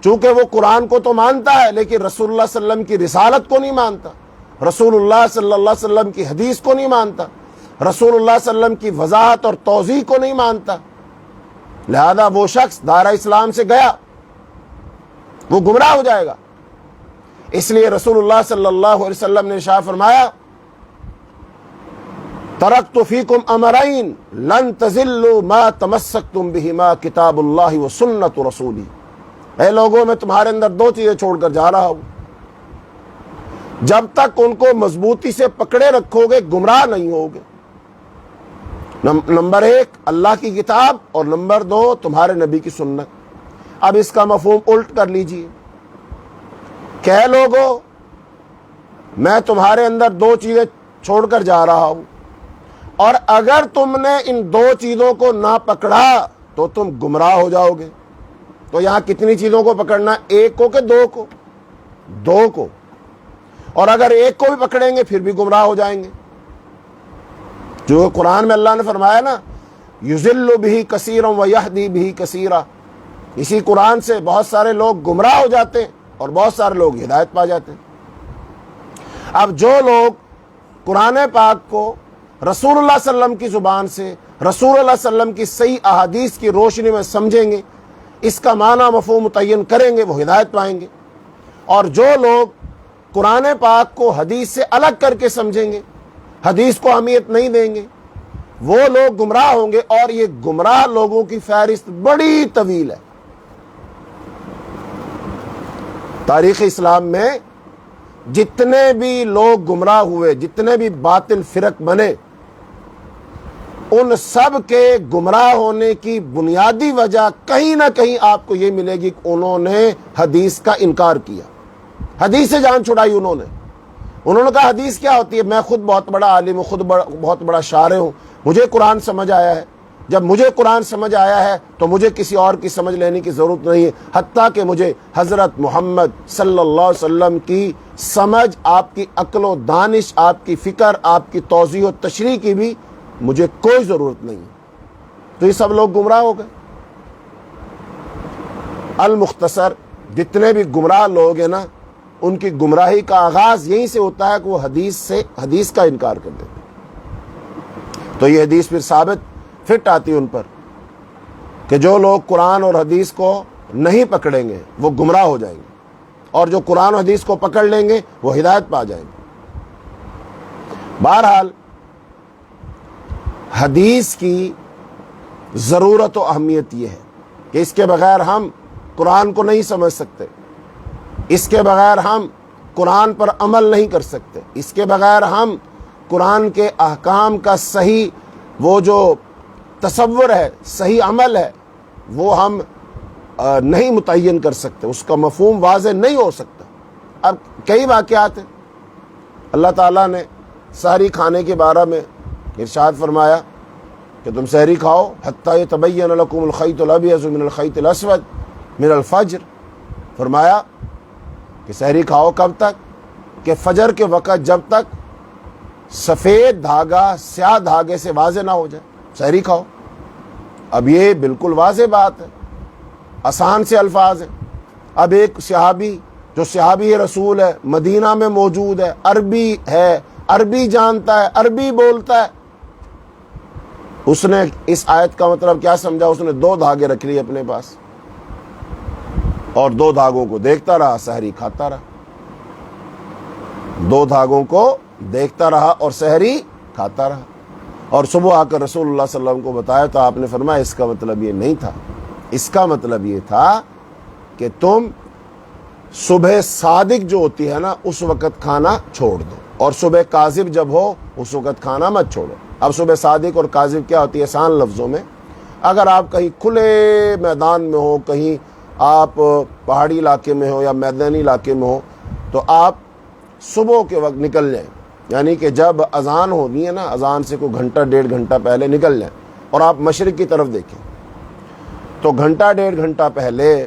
چونکہ وہ قرآن کو تو مانتا ہے لیکن رسول اللہ صلی اللہ علیہ وسلم کی رسالت کو نہیں مانتا، رسول اللہ صلی اللہ علیہ وسلم کی حدیث کو نہیں مانتا، رسول اللہ صلی اللہ علیہ وسلم کی وضاحت اور توضیح کو نہیں مانتا۔ لہذا وہ شخص دائرہ اسلام سے گیا، وہ گمراہ ہو جائے گا۔ اس لیے رسول اللہ صلی اللہ علیہ وسلم نے ارشاد فرمایا ترکت فیکم امرین لن تضلوا ما تمسکتم بہما کتاب اللہ و سنت رسولی، اے لوگوں میں تمہارے اندر دو چیزیں چھوڑ کر جا رہا ہوں، جب تک ان کو مضبوطی سے پکڑے رکھو گے گمراہ نہیں ہوگے۔ نمبر ایک اللہ کی کتاب، اور نمبر دو تمہارے نبی کی سنت۔ اب اس کا مفہوم الٹ کر لیجئے، کہ لوگو میں تمہارے اندر دو چیزیں چھوڑ کر جا رہا ہوں، اور اگر تم نے ان دو چیزوں کو نہ پکڑا تو تم گمراہ ہو جاؤ گے۔ تو یہاں کتنی چیزوں کو پکڑنا؟ ایک کو کہ دو کو؟ دو کو، اور اگر ایک کو بھی پکڑیں گے پھر بھی گمراہ ہو جائیں گے۔ جو قرآن میں اللہ نے فرمایا نا یضل بہ کثیرا ویہدی بہ کثیرا، اسی قرآن سے بہت سارے لوگ گمراہ ہو جاتے ہیں اور بہت سارے لوگ ہدایت پا جاتے ہیں۔ اب جو لوگ قرآن پاک کو رسول اللہ صلی اللہ علیہ وسلم کی زبان سے، رسول اللہ صلی اللہ علیہ وسلم کی صحیح احادیث کی روشنی میں سمجھیں گے، اس کا معنی مفہوم متعین کریں گے، وہ ہدایت پائیں گے، اور جو لوگ قرآن پاک کو حدیث سے الگ کر کے سمجھیں گے، حدیث کو اہمیت نہیں دیں گے، وہ لوگ گمراہ ہوں گے، اور یہ گمراہ لوگوں کی فہرست بڑی طویل ہے۔ تاریخ اسلام میں جتنے بھی لوگ گمراہ ہوئے، جتنے بھی باطل فرق بنے، ان سب کے گمراہ ہونے کی بنیادی وجہ کہیں نہ کہیں آپ کو یہ ملے گی کہ انہوں نے حدیث کا انکار کیا، حدیث سے جان چھڑائی۔ انہوں نے کہا حدیث کیا ہوتی ہے، میں خود بہت بڑا عالم ہوں، خود بہت بڑا شارع ہوں، مجھے قرآن سمجھ آیا ہے، جب مجھے قرآن سمجھ آیا ہے تو مجھے کسی اور کی سمجھ لینے کی ضرورت نہیں ہے، حتیٰ کہ مجھے حضرت محمد صلی اللہ علیہ وسلم کی سمجھ، آپ کی عقل و دانش، آپ کی فکر، آپ کی توضیح و تشریح کی بھی مجھے کوئی ضرورت نہیں ہے۔ تو یہ سب لوگ گمراہ ہو گئے۔ المختصر جتنے بھی گمراہ لوگ ہیں نا، ان کی گمراہی کا آغاز یہیں سے ہوتا ہے کہ وہ حدیث کا انکار کر دیتے۔ تو یہ حدیث پھر ثابت فٹ آتی ان پر کہ جو لوگ قرآن اور حدیث کو نہیں پکڑیں گے وہ گمراہ ہو جائیں گے، اور جو قرآن و حدیث کو پکڑ لیں گے وہ ہدایت پا جائیں گے۔ بہرحال حدیث کی ضرورت و اہمیت یہ ہے کہ اس کے بغیر ہم قرآن کو نہیں سمجھ سکتے، اس کے بغیر ہم قرآن پر عمل نہیں کر سکتے، اس کے بغیر ہم قرآن کے احکام کا صحیح وہ جو تصور ہے، صحیح عمل ہے، وہ ہم نہیں متعین کر سکتے، اس کا مفہوم واضح نہیں ہو سکتا۔ اب کئی واقعات ہیں۔ اللہ تعالیٰ نے سحری کھانے کے بارے میں ارشاد فرمایا کہ تم سحری کھاؤ حتیٰ یتبین لکم الخیط الابیض من الخیط الاسود من الفجر۔ فرمایا کہ سحری کھاؤ کب تک؟ کہ فجر کے وقت، جب تک سفید دھاگا سیاہ دھاگے سے واضح نہ ہو جائے سحری کھاؤ۔ اب یہ بالکل واضح بات ہے، آسان سے الفاظ ہیں۔ اب ایک صحابی جو صحابی رسول ہے، مدینہ میں موجود ہے، عربی ہے، عربی جانتا ہے، عربی بولتا ہے، اس نے اس آیت کا مطلب کیا سمجھا؟ اس نے 2 دھاگے رکھ لیے اپنے پاس اور 2 دھاگوں کو دیکھتا رہا، سحری کھاتا رہا۔ 2 دھاگوں کو دیکھتا رہا اور سحری کھاتا رہا، اور صبح آ کر رسول اللہ صلی اللہ علیہ وسلم کو بتایا تو آپ نے فرمایا اس کا مطلب یہ نہیں تھا، اس کا مطلب یہ تھا کہ تم صبح صادق جو ہوتی ہے نا اس وقت کھانا چھوڑ دو، اور صبح کاذب جب ہو اس وقت کھانا مت چھوڑو۔ اب صبح صادق اور کاذب کیا ہوتی ہے؟ آسان لفظوں میں، اگر آپ کہیں کھلے میدان میں ہو، کہیں آپ پہاڑی علاقے میں ہو یا میدانی علاقے میں ہو، تو آپ صبح کے وقت نکل جائیں، یعنی کہ جب اذان ہونی ہے نا، اذان سے کوئی گھنٹہ 1.5 گھنٹہ پہلے نکل جائیں اور آپ مشرق کی طرف دیکھیں، تو گھنٹہ 1.5 گھنٹہ پہلے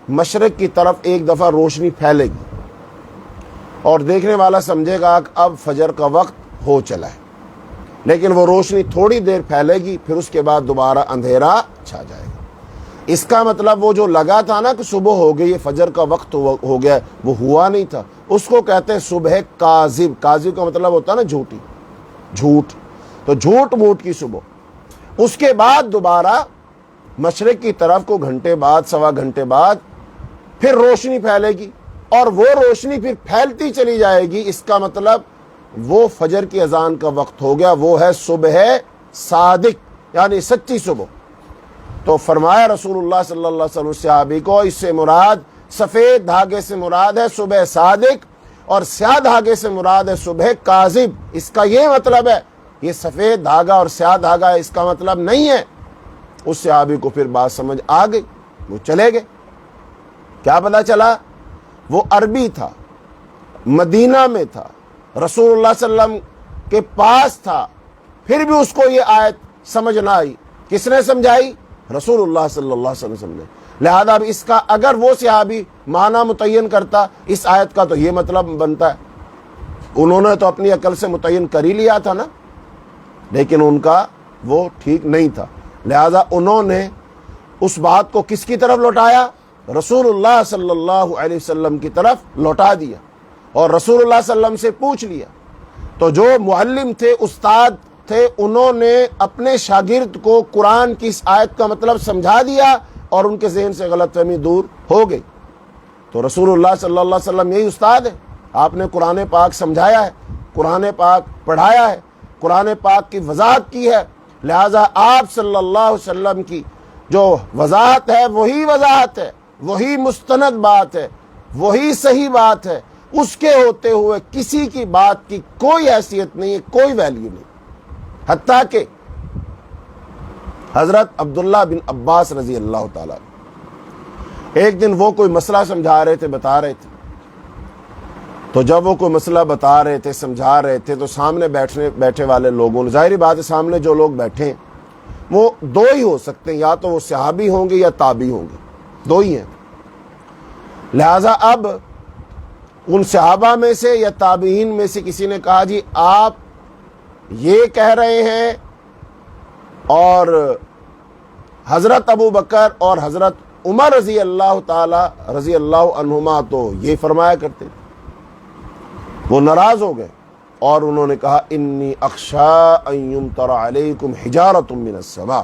مشرق کی طرف ایک دفعہ روشنی پھیلے گی اور دیکھنے والا سمجھے گا کہ اب فجر کا وقت ہو چلا ہے، لیکن وہ روشنی تھوڑی دیر پھیلے گی، پھر اس کے بعد دوبارہ اندھیرا چھا جائے گا۔ اس کا مطلب وہ جو لگا تھا نا کہ صبح ہو گئی، فجر کا وقت ہو گیا، وہ ہوا نہیں تھا۔ اس کو کہتے ہیں صبح کاذب۔ کاذب کا مطلب ہوتا ہے نا جھوٹی، جھوٹ، تو جھوٹ موٹ کی صبح۔ اس کے بعد دوبارہ مشرق کی طرف کو گھنٹے بعد، 1.25 گھنٹے بعد پھر روشنی پھیلے گی، اور وہ روشنی پھر پھیلتی چلی جائے گی۔ اس کا مطلب وہ فجر کی اذان کا وقت ہو گیا، وہ ہے صبح صادق، یعنی سچی صبح۔ تو فرمایا رسول اللہ صلی اللہ علیہ وسلم صحابی کو، اس سے مراد سفید دھاگے سے مراد ہے صبح صادق، اور سیاہ دھاگے سے مراد ہے صبح کاذب۔ اس کا یہ مطلب ہے، یہ سفید دھاگا اور سیاہ دھاگا اس کا مطلب نہیں ہے۔ اس صحابی کو پھر بات سمجھ آ گئی، وہ چلے گئے۔ کیا پتا چلا؟ وہ عربی تھا، مدینہ میں تھا، رسول اللہ صلی اللہ علیہ وسلم کے پاس تھا، پھر بھی اس کو یہ آیت سمجھ نہ آئی۔ کس نے سمجھائی؟ رسول اللہ صلی اللہ علیہ وسلم نے۔ لہذا اب اس کا اگر وہ صحابی معنی متعین کرتا اس آیت کا تو یہ مطلب بنتا ہے۔ انہوں نے تو اپنی عقل سے متعین کر ہی لیا تھا نا، لیکن ان کا وہ ٹھیک نہیں تھا۔ لہذا انہوں نے اس بات کو کس کی طرف لوٹایا؟ رسول اللہ صلی اللہ علیہ وسلم کی طرف لوٹا دیا، اور رسول اللہ صلی اللہ علیہ وسلم سے پوچھ لیا۔ تو جو معلم تھے، استاد تھے، انہوں نے اپنے شاگرد کو قرآن کی اس آیت کا مطلب سمجھا دیا، اور ان کے ذہن سے غلط فہمی دور ہو گئی۔ تو رسول اللہ صلی اللہ علیہ وسلم یہی استاد ہے۔ آپ نے قرآن پاک سمجھایا ہے، قرآن پاک پڑھایا ہے، قرآن پاک کی وضاحت کی ہے، لہٰذا آپ صلی اللہ علیہ وسلم کی جو وضاحت ہے وہی وضاحت ہے، وہی مستند بات ہے، وہی صحیح بات ہے، اس کے ہوتے ہوئے کسی کی بات کی کوئی حیثیت نہیں ہے، کوئی ویلیو نہیں۔ حتیٰ کہ حضرت عبداللہ بن عباس رضی اللہ تعالیٰ ایک دن وہ کوئی مسئلہ سمجھا رہے تھے، بتا رہے تھے، تو جب وہ کوئی مسئلہ بتا رہے تھے، سمجھا رہے تھے، تو سامنے بیٹھے والے لوگوں نے، ظاہری بات ہے سامنے جو لوگ بیٹھے ہیں وہ دو ہی ہو سکتے ہیں، یا تو وہ صحابی ہوں گے یا تابعی ہوں گے، دو ہی ہیں۔ لہٰذا اب ان صحابہ میں سے یا تابعین میں سے کسی نے کہا جی آپ یہ کہہ رہے ہیں، اور حضرت ابو بکر اور حضرت عمر رضی اللہ تعالی رضی اللہ عنہما تو یہ فرمایا کرتے تھے۔ وہ ناراض ہو گئے اور انہوں نے کہا انی اخشا ان یمطر علیکم حجارۃ من السماء،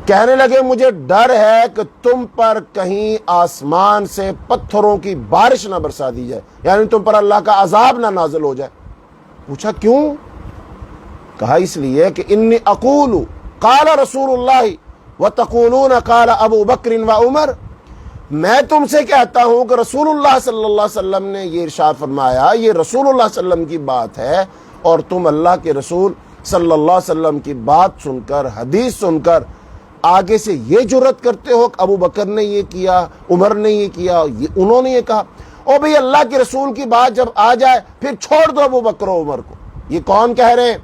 کہنے لگے مجھے ڈر ہے کہ تم پر کہیں آسمان سے پتھروں کی بارش نہ برسا دی جائے، یعنی تم پر اللہ کا عذاب نہ نازل ہو جائے۔ پوچھا کیوں؟ کہا اس لیے کہ انی اقول قال رسول اللہ وتقولون قال ابو بکر و عمر، میں تم سے کہتا ہوں کہ رسول اللہ صلی اللہ علیہ وسلم نے یہ ارشاد فرمایا، یہ رسول اللہ صلی اللہ علیہ وسلم کی بات ہے، اور تم اللہ کے رسول صلی اللہ علیہ وسلم کی بات سن کر، حدیث سن کر آگے سے یہ جرت کرتے ہو کہ ابو بکر نے یہ کیا، عمر نے یہ کیا، انہوں نے یہ کہا۔ او بھئی اللہ کے رسول کی بات جب آ جائے پھر چھوڑ دو ابو بکر و عمر کو۔ یہ کون کہہ رہے ہیں؟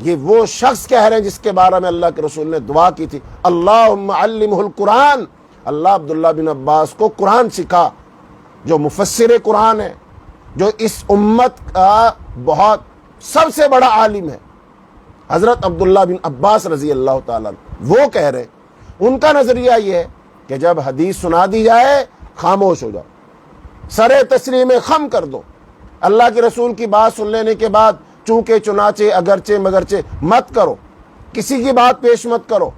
یہ وہ شخص کہہ رہے ہیں جس کے بارے میں اللہ کے رسول نے دعا کی تھی، اللہم علمہ القرآن، اللہ عبداللہ بن عباس کو قرآن سکھا، جو مفسر قرآن ہے، جو اس امت کا بہت سب سے بڑا عالم ہے، حضرت عبداللہ بن عباس رضی اللہ تعالیٰ وہ کہہ رہے ہیں۔ ان کا نظریہ یہ ہے کہ جب حدیث سنا دی جائے خاموش ہو جاؤ، سر تسلیم خم کر دو، اللہ کے رسول کی بات سن لینے کے بعد چونکہ چنانچہ اگرچہ مگرچہ مت کرو، کسی کی بات پیش مت کرو۔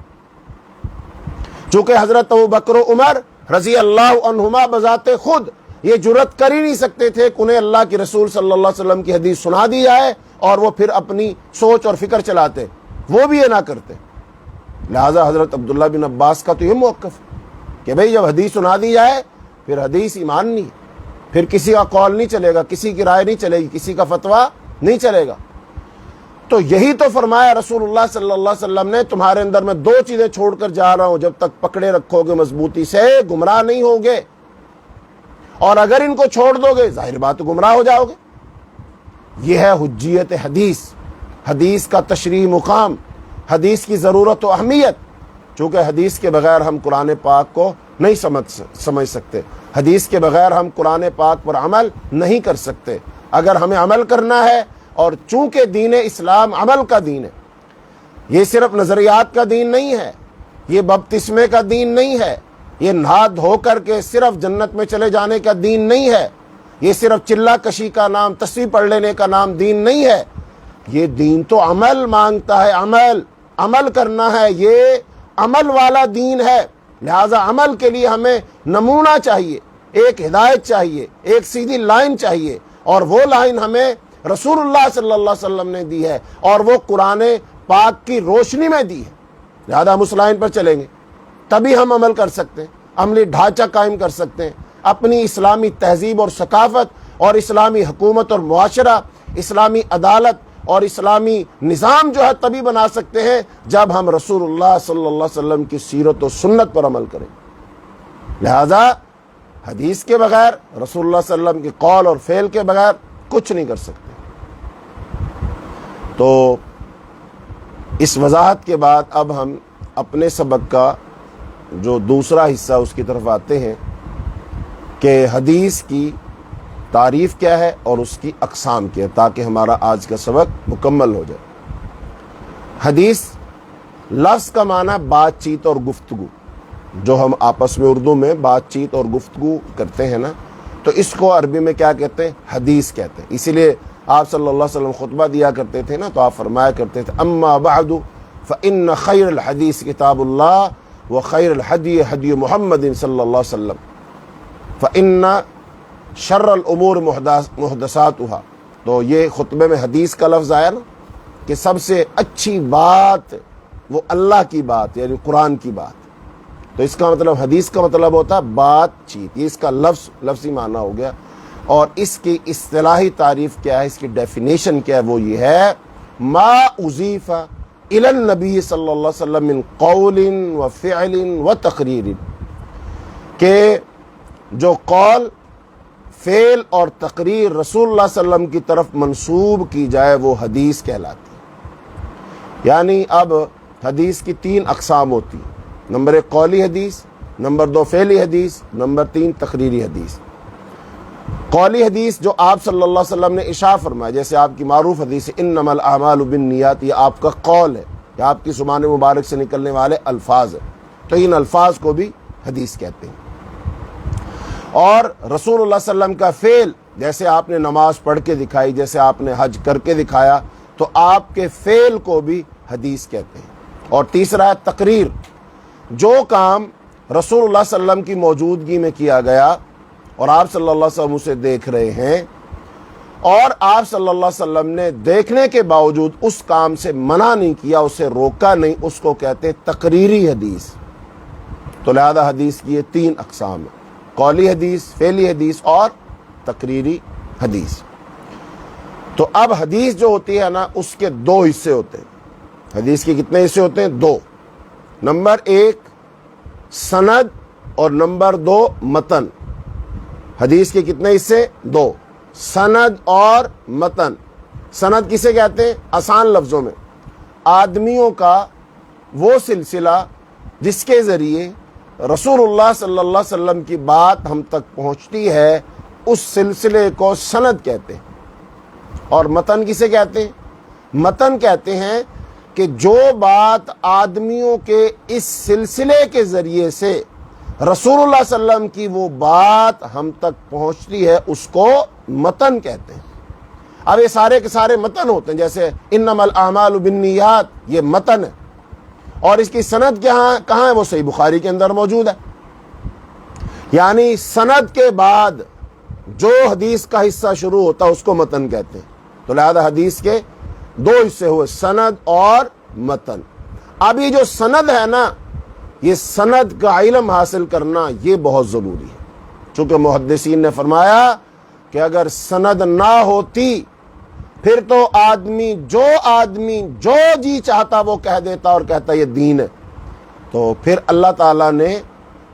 چونکہ حضرت ابو بکر و عمر رضی اللہ عنہما بذات خود یہ جرت کر ہی نہیں سکتے تھے کہ انہیں اللہ کے رسول صلی اللہ علیہ وسلم کی حدیث سنا دی جائے اور وہ پھر اپنی سوچ اور فکر چلاتے، وہ بھی یہ نہ کرتے۔ لہٰذا حضرت عبداللہ بن عباس کا تو یہ موقف ہے کہ بھئی جب حدیث سنا دی جائے پھر حدیث ایمان نہیں، پھر کسی کا قول نہیں چلے گا، کسی کی رائے نہیں چلے گی، کسی کا فتویٰ نہیں چلے گا۔ تو یہی تو فرمایا رسول اللہ صلی اللہ علیہ وسلم نے، تمہارے اندر میں دو چیزیں چھوڑ کر جا رہا ہوں، جب تک پکڑے رکھو گے مضبوطی سے گمراہ نہیں ہوگے، اور اگر ان کو چھوڑ دو گے ظاہر بات گمراہ ہو جاؤ گے۔ یہ ہے حجیت حدیث، حدیث کا تشریح مقام، حدیث کی ضرورت و اہمیت۔ چونکہ حدیث کے بغیر ہم قرآن پاک کو نہیں سمجھ سکتے، حدیث کے بغیر ہم قرآن پاک پر عمل نہیں کر سکتے۔ اگر ہمیں عمل کرنا ہے، اور چونکہ دین اسلام عمل کا دین ہے، یہ صرف نظریات کا دین نہیں ہے، یہ بپتسمے کا دین نہیں ہے، یہ نہا دھو کر کے صرف جنت میں چلے جانے کا دین نہیں ہے، یہ صرف چلہ کشی کا نام، تسبیح پڑھ لینے کا نام دین نہیں ہے۔ یہ دین تو عمل مانگتا ہے، عمل کرنا ہے، یہ عمل والا دین ہے۔ لہذا عمل کے لیے ہمیں نمونہ چاہیے، ایک ہدایت چاہیے، ایک سیدھی لائن چاہیے، اور وہ لائن ہمیں رسول اللہ صلی اللہ علیہ وسلم نے دی ہے، اور وہ قرآن پاک کی روشنی میں دی ہے۔ لہذا ہم اس لائن پر چلیں گے تبھی ہم عمل کر سکتے ہیں، عملی ڈھانچہ قائم کر سکتے ہیں، اپنی اسلامی تہذیب اور ثقافت اور اسلامی حکومت اور معاشرہ، اسلامی عدالت اور اسلامی نظام جو ہے تبھی بنا سکتے ہیں جب ہم رسول اللہ صلی اللہ علیہ وسلم کی سیرت و سنت پر عمل کریں۔ لہذا حدیث کے بغیر، رسول اللہ صلی اللہ علیہ وسلم کے قول اور فعل کے بغیر کچھ نہیں کر سکتے۔ تو اس وضاحت کے بعد اب ہم اپنے سبق کا جو دوسرا حصہ اس کی طرف آتے ہیں کہ حدیث کی تعریف کیا ہے اور اس کی اقسام کیا ہے، تاکہ ہمارا آج کا سبق مکمل ہو جائے۔ حدیث لفظ کا معنی بات چیت اور گفتگو، جو ہم آپس میں اردو میں بات چیت اور گفتگو کرتے ہیں نا، تو اس کو عربی میں کیا کہتے ہیں؟ حدیث کہتے ہیں۔ اسی لیے آپ صلی اللہ علیہ وسلم خطبہ دیا کرتے تھے نا، تو آپ فرمایا کرتے تھے اما بعد فإن خیر الحدیث کتاب اللہ وخیر الحدی حدی محمد صلی اللہ علیہ وسلم، فإن شر الامور محدثاتها، تو یہ خطبے میں حدیث کا لفظ آیا نا کہ سب سے اچھی بات وہ اللہ کی بات یعنی قرآن کی بات، تو اس کا مطلب حدیث کا مطلب ہوتا ہے بات چیت، یہ اس کا لفظی معنی ہو گیا۔ اور اس کی اصطلاحی تعریف کیا ہے، اس کی ڈیفینیشن کیا ہے، وہ یہ ہے ما اضیف الی النبی صلی اللہ علیہ وسلم من قول و فعل و تقریر، کہ جو قول، فعل اور تقریر رسول اللہ صلی اللہ علیہ وسلم کی طرف منسوب کی جائے وہ حدیث کہلاتی ہے۔ یعنی اب حدیث کی 3 اقسام ہوتی ہیں، نمبر 1 قولی حدیث، نمبر 2 فعلی حدیث، نمبر 3 تقریری حدیث۔ قولی حدیث جو آپ صلی اللہ علیہ وسلم نے اشاع فرمایا، جیسے آپ کی معروف حدیث ہے انما الاعمال بالنیات، یہ آپ کا قول ہے، یہ آپ کی زبان مبارک سے نکلنے والے الفاظ ہیں، تو ان الفاظ کو بھی حدیث کہتے ہیں۔ اور رسول اللہ صلی اللہ علیہ وسلم کا فعل، جیسے آپ نے نماز پڑھ کے دکھائی، جیسے آپ نے حج کر کے دکھایا، تو آپ کے فعل کو بھی حدیث کہتے ہیں۔ اور تیسرا ہے تقریر، جو کام رسول اللہ صلی اللہ علیہ وسلم کی موجودگی میں کیا گیا اور آپ صلی اللہ علیہ وسلم اسے دیکھ رہے ہیں، اور آپ صلی اللہ علیہ وسلم نے دیکھنے کے باوجود اس کام سے منع نہیں کیا، اسے روکا نہیں، اس کو کہتے ہیں تقریری حدیث۔ تو لہذا حدیث کی یہ 3 اقسام ہیں، قولی حدیث، فعلی حدیث اور تقریری حدیث۔ تو اب حدیث جو ہوتی ہے نا، اس کے 2 حصے ہوتے ہیں۔ حدیث کے کتنے حصے ہوتے ہیں؟ 2۔ نمبر 1 سند اور نمبر 2 متن۔ حدیث کے کتنے حصے؟ 2، سند اور متن۔ سند کسے کہتے ہیں؟ آسان لفظوں میں آدمیوں کا وہ سلسلہ جس کے ذریعے رسول اللہ صلی اللہ علیہ وسلم کی بات ہم تک پہنچتی ہے، اس سلسلے کو سند کہتے ہیں۔ اور متن کسے کہتے ہیں؟ متن کہتے ہیں کہ جو بات آدمیوں کے اس سلسلے کے ذریعے سے رسول اللہ صلی اللہ علیہ وسلم کی وہ بات ہم تک پہنچتی ہے، اس کو متن کہتے ہیں۔ اب یہ سارے کے سارے متن ہوتے ہیں، جیسے انما الاعمال بالنیات، یہ متن ہے، اور اس کی سند کہاں ہے؟ وہ صحیح بخاری کے اندر موجود ہے۔ یعنی سند کے بعد جو حدیث کا حصہ شروع ہوتا ہے اس کو متن کہتے ہیں۔ تو لہذا حدیث کے 2 حصے ہوئے، سند اور متن۔ اب یہ جو سند ہے نا، یہ سند کا علم حاصل کرنا یہ بہت ضروری ہے، چونکہ محدثین نے فرمایا کہ اگر سند نہ ہوتی پھر تو آدمی جو جی چاہتا وہ کہہ دیتا اور کہتا یہ دین ہے۔ تو پھر اللہ تعالیٰ نے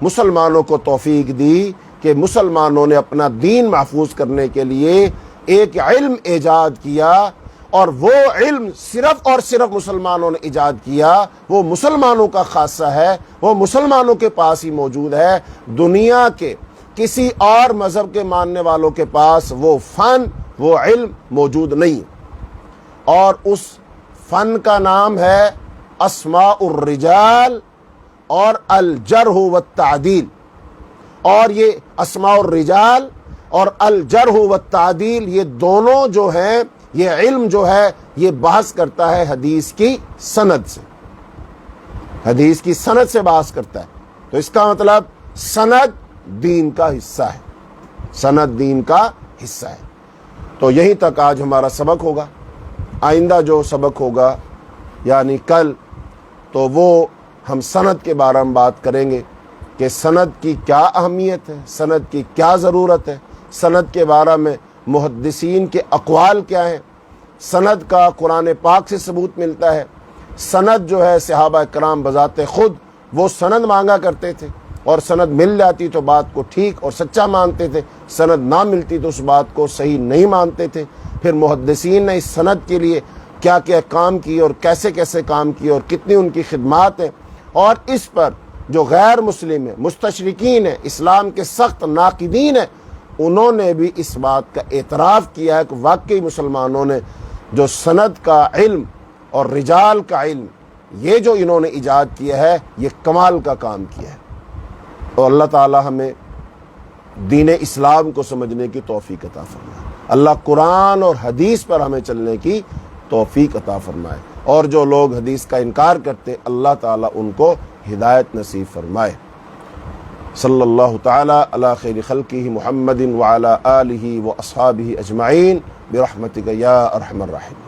مسلمانوں کو توفیق دی کہ مسلمانوں نے اپنا دین محفوظ کرنے کے لیے ایک علم ایجاد کیا، اور وہ علم صرف اور صرف مسلمانوں نے ایجاد کیا، وہ مسلمانوں کا خاصہ ہے، وہ مسلمانوں کے پاس ہی موجود ہے، دنیا کے کسی اور مذہب کے ماننے والوں کے پاس وہ فن، وہ علم موجود نہیں۔ اور اس فن کا نام ہے اسماء الرجال اور الجرح والتعدیل۔ اور یہ اسماء الرجال اور الجرح والتعدیل، یہ دونوں جو ہیں، یہ علم جو ہے یہ بحث کرتا ہے حدیث کی سند سے، حدیث کی سند سے بحث کرتا ہے۔ تو اس کا مطلب سند دین کا حصہ ہے، سند دین کا حصہ ہے۔ تو یہیں تک آج ہمارا سبق ہوگا۔ آئندہ جو سبق ہوگا یعنی کل، تو وہ ہم سند کے بارے میں بات کریں گے کہ سند کی کیا اہمیت ہے، سند کی کیا ضرورت ہے، سند کے بارے میں محدثین کے اقوال کیا ہیں، سند کا قرآن پاک سے ثبوت ملتا ہے۔ سند جو ہے صحابہ کرام بذات خود وہ سند مانگا کرتے تھے، اور سند مل جاتی تو بات کو ٹھیک اور سچا مانتے تھے، سند نہ ملتی تو اس بات کو صحیح نہیں مانتے تھے۔ پھر محدثین نے اس سند کے لیے کیا کیا کام کیے اور کیسے کیسے کام کیے اور کتنی ان کی خدمات ہیں، اور اس پر جو غیر مسلم ہیں، مستشرقین ہیں، اسلام کے سخت ناقدین ہیں، انہوں نے بھی اس بات کا اعتراف کیا ہے کہ واقعی مسلمانوں نے جو سند کا علم اور رجال کا علم یہ جو انہوں نے ایجاد کیا ہے، یہ کمال کا کام کیا ہے۔ اور اللہ تعالی ہمیں دین اسلام کو سمجھنے کی توفیق عطا فرمائے، اللہ قرآن اور حدیث پر ہمیں چلنے کی توفیق عطا فرمائے، اور جو لوگ حدیث کا انکار کرتے اللہ تعالیٰ ان کو ہدایت نصیب فرمائے۔ صلی اللہ تعالی علی خیر خلقہ محمد وعلی آلہ واصحابہ اجمعین برحمتک یا ارحم الراحمین۔